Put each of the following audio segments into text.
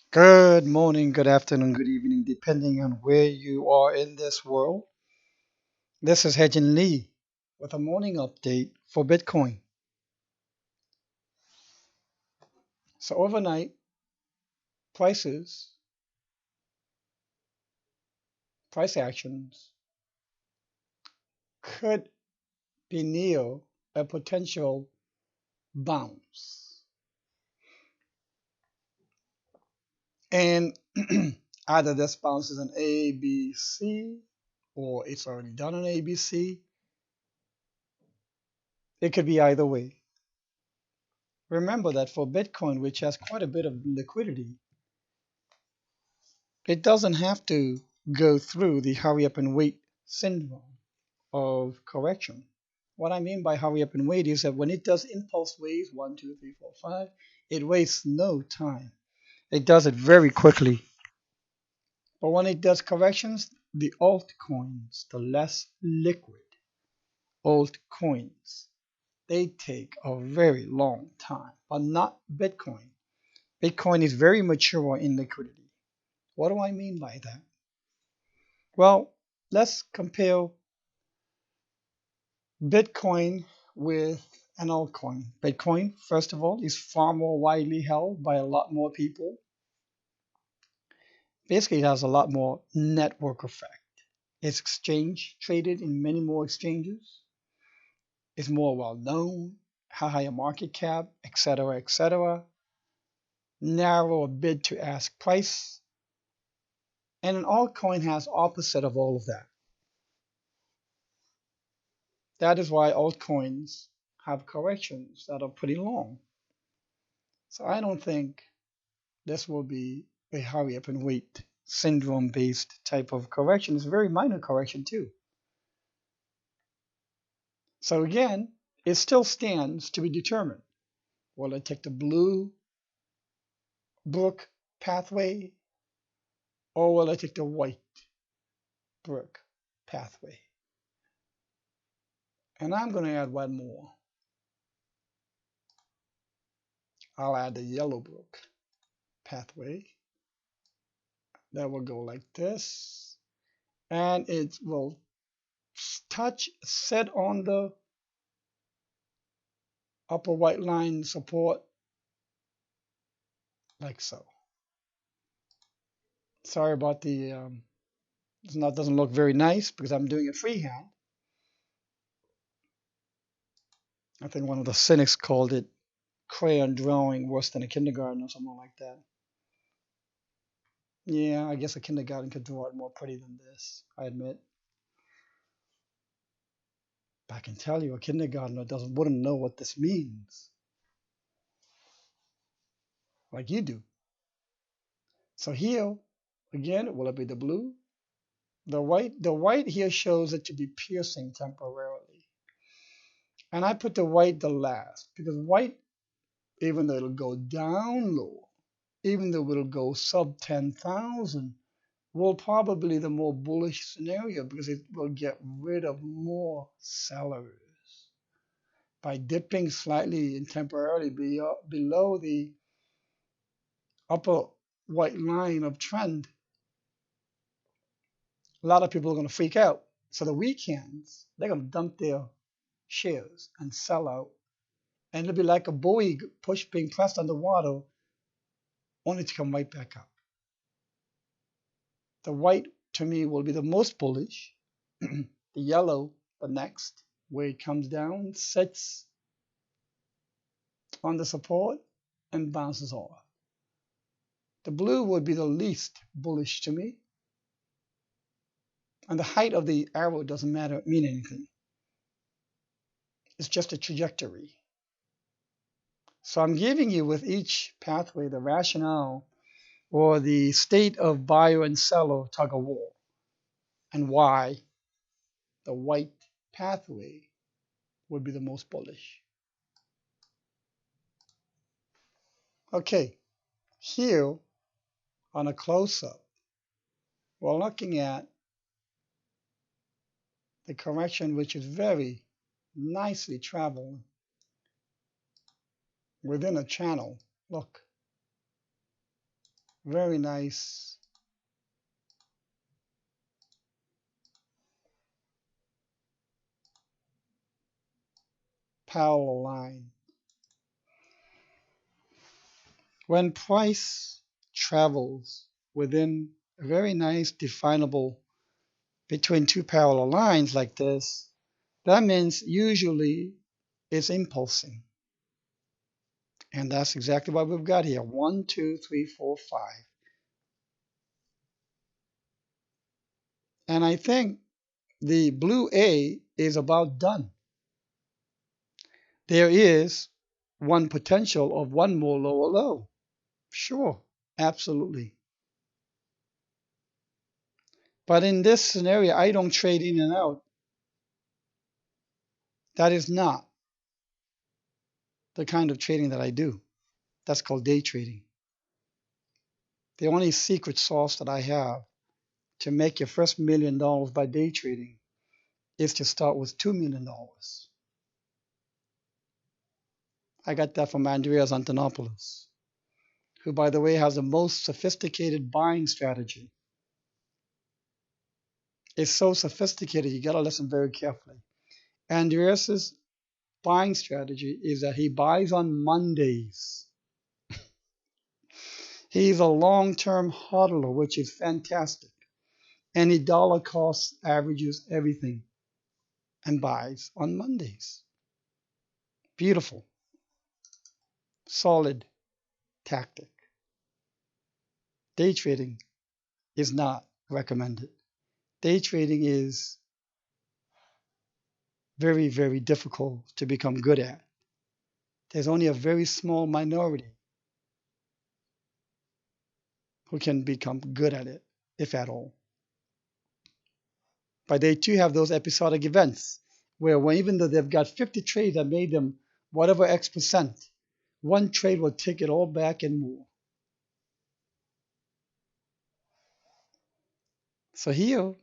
Good morning, good afternoon, good evening, depending on where you are in this world. This is Hedgen Lee with a morning update for Bitcoin. So, overnight, prices, price actions could be near a potential bounce. And either this bounce is an ABC or it's already done an ABC. It could be either way. Remember that for Bitcoin, which has quite a bit of liquidity, it doesn't have to go through the hurry up and wait syndrome of correction. What I mean by hurry up and wait is that when it does impulse waves, one, two, three, four, five, it wastes no time. It does it very quickly. But when it does corrections, the altcoins, the less liquid altcoins, they take a very long time, but not Bitcoin. Bitcoin is very mature in liquidity. What do I mean by that? Well, let's compare Bitcoin with an altcoin. Bitcoin, first of all, is far more widely held by a lot more people. Basically, it has a lot more network effect. It's exchange traded in many more exchanges. It's more well known, higher market cap, etc., etc. Narrower bid to ask price. And an altcoin has opposite of all of that. That is why altcoins have corrections that are pretty long. So I don't think this will be a hurry up and wait syndrome based type of correction. It's a very minor correction too. So again, it still stands to be determined. Will I take the blue Brook pathway or will I take the white Brook pathway? And I'm going to add one more. I'll add the yellow Brook pathway. That will go like this. And it will set on the upper white line support like so. Sorry about the it's not doesn't look very nice because I'm doing it freehand. I think one of the cynics called it crayon drawing worse than a kindergarten or something like that. Yeah, I guess a kindergarten could draw it more pretty than this, I admit. But I can tell you a kindergartner wouldn't know what this means like you do. So here, again, will it be the blue? The white here shows it to be piercing temporarily. And I put the white the last because white, even though it'll go down low, even though it'll go sub 10,000, will probably the more bullish scenario because it will get rid of more sellers by dipping slightly and temporarily below the upper white line of trend. A lot of people are going to freak out. So the weekends, they're going to dump their shares and sell out. And it'll be like a buoy push being pressed underwater only to come right back up. The white to me will be the most bullish. The yellow, the next, where it comes down, sits on the support and bounces off. The blue would be the least bullish to me. And the height of the arrow doesn't mean anything. It's just a trajectory. So I'm giving you with each pathway the rationale or the state of buyer and seller tug of war and why the white pathway would be the most bullish. Okay, here on a close-up, we're looking at the correction which is very nicely traveling within a channel. Look, Very nice parallel line. When price travels within a very nice definable between two parallel lines like this, that means usually it's impulsing. And that's exactly what we've got here. 1, 2, 3, 4, 5. And I think the blue A is about done. There is one potential of one more lower low. Sure, absolutely. But in this scenario, I don't trade in and out. That is not the kind of trading that I do. That's called day trading. The only secret sauce that I have to make your first $1 million by day trading is to start with $2 million. I got that from Andreas Antonopoulos, who, by the way, has the most sophisticated buying strategy. It's so sophisticated, you got to listen very carefully. Andreas's buying strategy is that he buys on Mondays. He's a long-term hodler, which is fantastic. And he dollar cost averages everything and buys on Mondays. Beautiful, solid tactic. Day trading is not recommended. Day trading is very, very difficult to become good at. There's only a very small minority who can become good at it, if at all. But they too have those episodic events where when, even though they've got 50 trades that made them whatever X percent, one trade will take it all back and more. So here,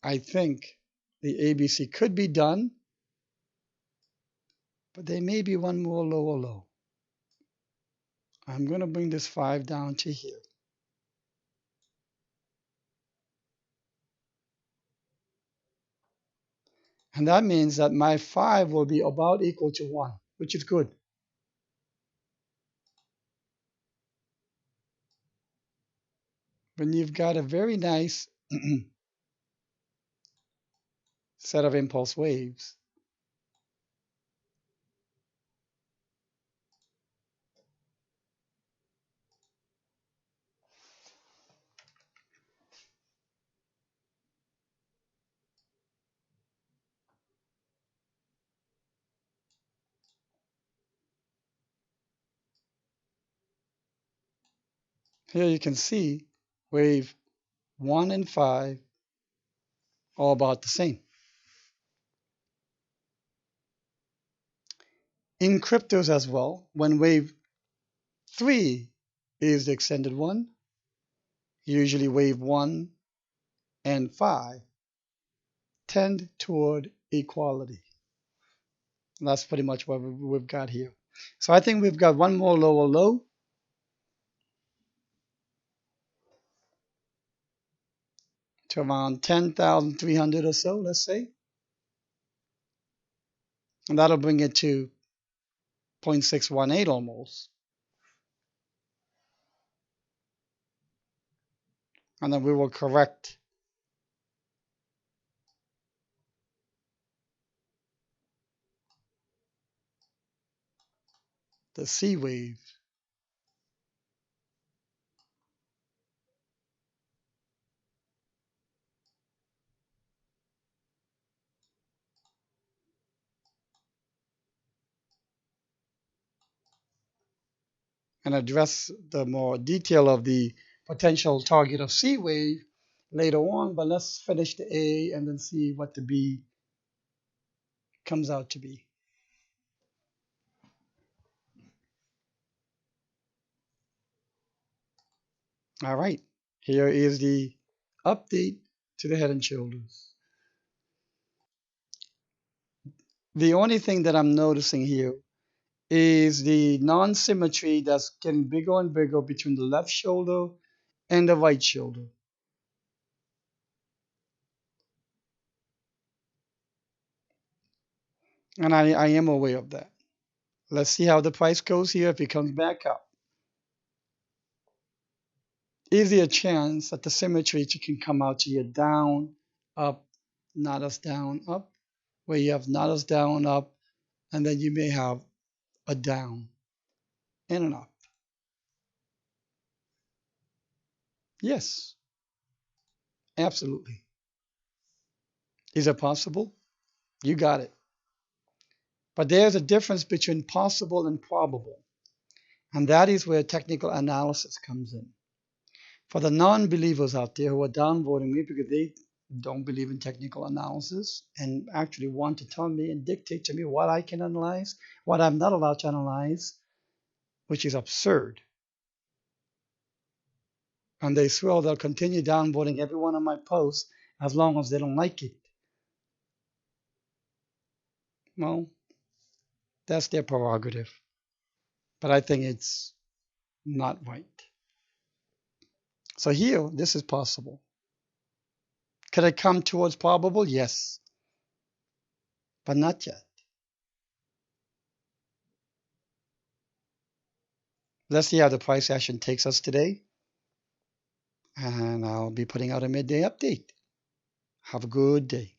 I think the ABC could be done, but there may be one more lower low. I'm going to bring this 5 down to here. And that means that my 5 will be about equal to 1, which is good. When you've got a very nice set of impulse waves, here you can see wave 1 and 5 are about the same. In cryptos as well, when wave 3 is the extended one, usually wave 1 and 5 tend toward equality. And that's pretty much what we've got here. So I think we've got one more lower low. To around 10,300 or so, let's say. And that'll bring it to 0.618 almost. And then we will correct the C wave. And address the more detail of the potential target of C wave later on, but let's finish the A and then see what the B comes out to be. All right, here is the update to the Head and Shoulders. The only thing that I'm noticing here is the non-symmetry that's getting bigger and bigger between the left shoulder and the right shoulder. And I am aware of that. Let's see how the price goes here if it comes back up. Is there a chance that the symmetry can come out to your down, up, not as down, up, where you have not as down, up, and then you may have a down and an up? Yes, absolutely. Is it possible? You got it. But there's a difference between possible and probable. And that is where technical analysis comes in. For the non-believers out there who are downvoting me because they don't believe in technical analysis and actually want to tell me and dictate to me what I can analyze, what I'm not allowed to analyze, which is absurd. And they swear they'll continue downvoting every one of my posts as long as they don't like it. Well, that's their prerogative. But I think it's not right. So here, this is possible. Could I come towards probable? Yes, but not yet. Let's see how the price action takes us today. And I'll be putting out a midday update. Have a good day.